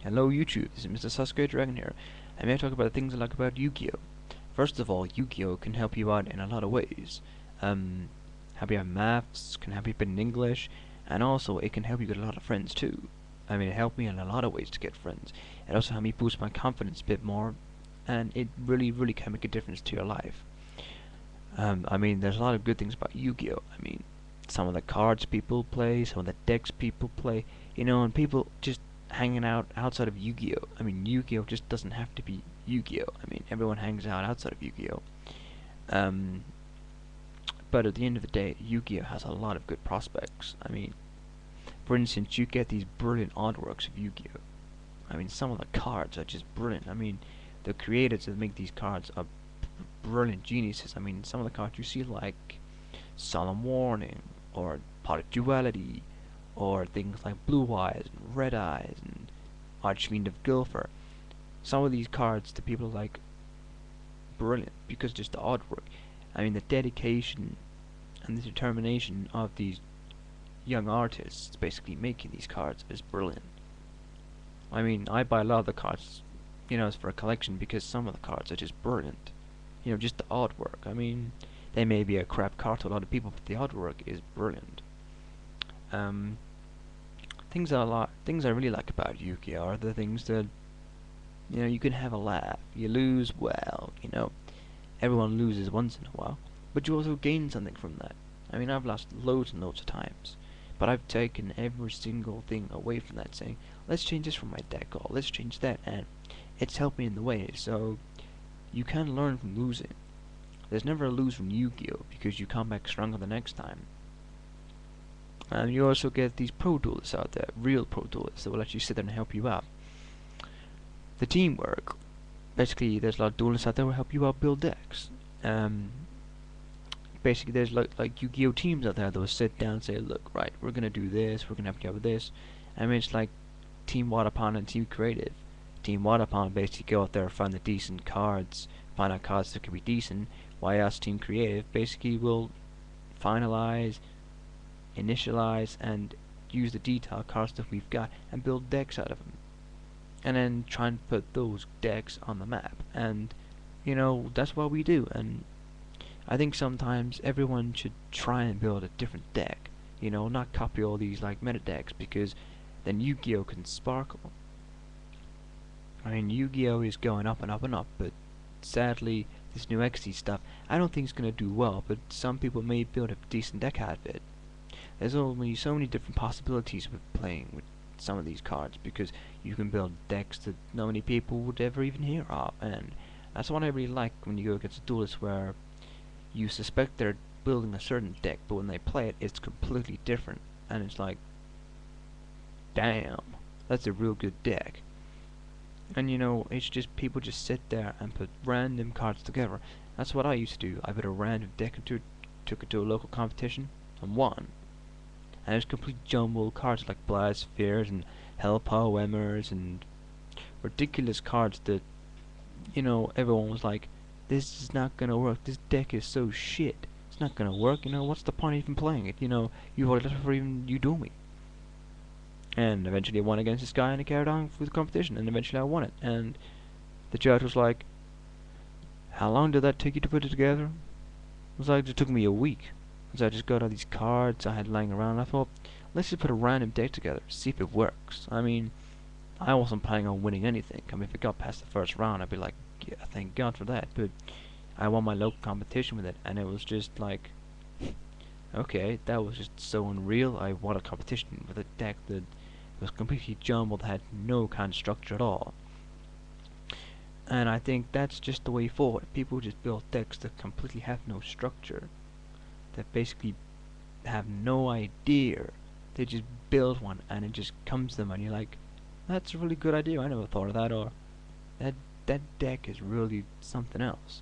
Hello YouTube, this is MrSasukedragon here. I'm here to talk about the things I like about Yu-Gi-Oh! First of all, Yu-Gi-Oh! Can help you out in a lot of ways. Help you have maths, can help you in English, and also it can help you get a lot of friends too. I mean, it helped me in a lot of ways to get friends. It also helped me boost my confidence a bit more, and it really can make a difference to your life. I mean, there's a lot of good things about Yu-Gi-Oh! I mean, some of the cards people play, some of the decks people play, and people just hanging out outside of Yu-Gi-Oh! I mean, Yu-Gi-Oh! Just doesn't have to be Yu-Gi-Oh! I mean, everyone hangs out outside of Yu-Gi-Oh! Um, but at the end of the day, Yu-Gi-Oh! Has a lot of good prospects. I mean, for instance, you get these brilliant artworks of Yu-Gi-Oh! I mean, some of the cards are just brilliant. I mean, the creators that make these cards are brilliant geniuses. I mean, some of the cards you see like Solemn Warning, or Pot of Duality, or things like Blue Eyes and Red Eyes and Archfiend of Gilfer. Some of these cards the people like brilliant because just the artwork. I mean the dedication and the determination of these young artists basically making these cards is brilliant. I mean I buy a lot of the cards, as for a collection because some of the cards are just brilliant. Just the artwork. I mean they may be a crap card to a lot of people, but the artwork is brilliant. Um, things I really like about Yu-Gi-Oh are the things that you can have a laugh. You lose, well, everyone loses once in a while, but you also gain something from that. I mean, I've lost loads and loads of times, but I've taken every single thing away from that, saying, let's change this from my deck, or let's change that, and it's helped me in the way. So you can learn from losing. There's never a lose from Yu-Gi-Oh because you come back stronger the next time. And you also get these pro duelists out there, real pro duelists that will actually sit there and help you out. The teamwork. Basically, there's a lot of duelists out there who will help you out build decks. Basically, there's like Yu-Gi-Oh teams out there that will sit down and say, look, right, we're gonna do this, we're gonna help you out with this. I mean, it's like Team Waterpond and Team Creative. Team Waterpond basically go out there and find the decent cards, find out cards that could be decent, while us Team Creative basically will finalize, initialize, and use the detail cards that we've got and build decks out of them. And then try and put those decks on the map. And, that's what we do. And I think sometimes everyone should try and build a different deck. Not copy all these like meta decks because then Yu-Gi-Oh can sparkle. I mean, Yu-Gi-Oh is going up and up and up, but sadly, this new XD stuff, I don't think it's gonna do well. But some people may build a decent deck out of it. There's only so many different possibilities with playing with some of these cards because you can build decks that not many people would ever even hear of, and that's what I really like when you go against a duelist where you suspect they're building a certain deck, but when they play it, it's completely different, and it's like, damn, that's a real good deck. And it's just people just sit there and put random cards together. That's what I used to do. I put a random deck into took it to a local competition and won. And there's complete jumbled cards like Blaspheres and Hell Poemers and ridiculous cards that, everyone was like, this is not gonna work, this deck is so shit, it's not gonna work, what's the point of even playing it, you voted for even Udemy. And eventually I won against this guy and I carried on with the competition and eventually I won it. And the judge was like, how long did that take you to put it together? It was like, it took me a week. So I just got all these cards I had lying around and I thought, let's just put a random deck together, see if it works. I mean, I wasn't planning on winning anything. I mean, if it got past the first round, I'd be like, yeah, thank God for that. But I won my local competition with it, and it was just like, okay, that was just so unreal. I won a competition with a deck that was completely jumbled, had no kind of structure at all. And I think that's just the way forward. People just build decks that completely have no structure, that basically have no idea. They just build one and it just comes to them and you're like, that's a really good idea, I never thought of that, or that deck is really something else.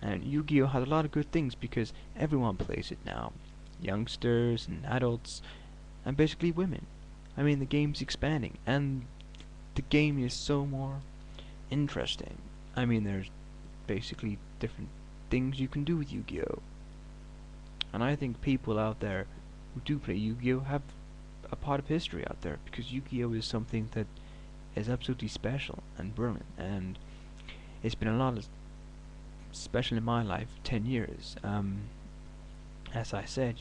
And Yu-Gi-Oh has a lot of good things because everyone plays it now. Youngsters and adults and basically women. I mean the game's expanding and the game is so more interesting. I mean there's basically different things you can do with Yu-Gi-Oh! And I think people out there who do play Yu-Gi-Oh have a part of history out there because Yu-Gi-Oh is something that is absolutely special and brilliant, and it's been a lot of special in my life. 10 years. As I said,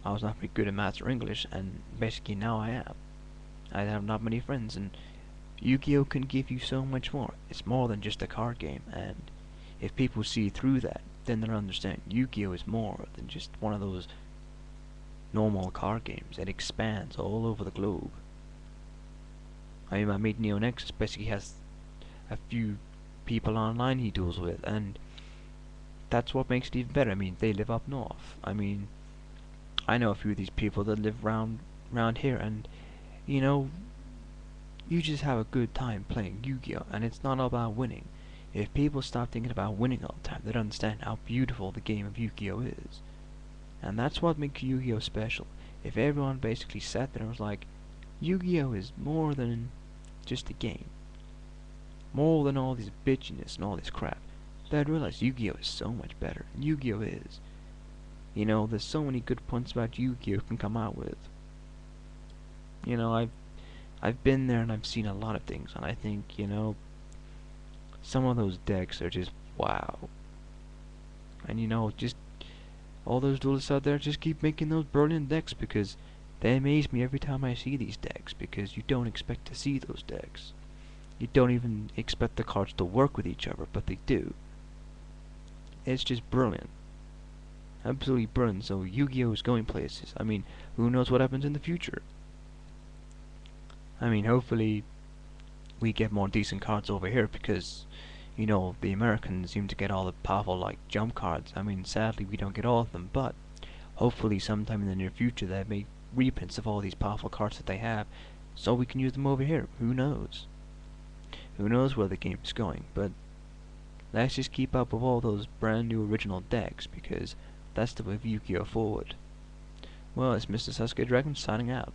I was not very good at maths or English, and basically now I am. I have not many friends, and Yu-Gi-Oh can give you so much more. It's more than just a card game, and if people see through that, then they'll understand Yu-Gi-Oh is more than just one of those normal card games. It expands all over the globe. I mean, my mate Neonexus basically has a few people online he deals with, and that's what makes it even better. I mean, they live up north. I mean, I know a few of these people that live round here, and you know, you just have a good time playing Yu-Gi-Oh, and it's not all about winning. If people stop thinking about winning all the time, they'd understand how beautiful the game of Yu-Gi-Oh is. And that's what makes Yu-Gi-Oh special. If everyone basically sat there and was like, Yu-Gi-Oh is more than just a game, more than all this bitchiness and all this crap, they'd realize Yu-Gi-Oh is so much better. And Yu-Gi-Oh is. There's so many good points about Yu-Gi-Oh can come out with. I've been there and I've seen a lot of things, and I think, some of those decks are just wow. And just all those duelists out there, just keep making those brilliant decks, because they amaze me every time I see these decks, because you don't expect to see those decks. You don't even expect the cards to work with each other, but they do. It's just brilliant. Absolutely brilliant. So Yu-Gi-Oh is going places. I mean, who knows what happens in the future? I mean, hopefully we get more decent cards over here, because the Americans seem to get all the powerful, like, jump cards. I mean, sadly we don't get all of them, but hopefully sometime in the near future they make reprints of all these powerful cards that they have, so we can use them over here. Who knows? Who knows where the game's going? But let's just keep up with all those brand new original decks, because that's the way of Yu-Gi-Oh forward. Well, it's MrSasukedragon signing out.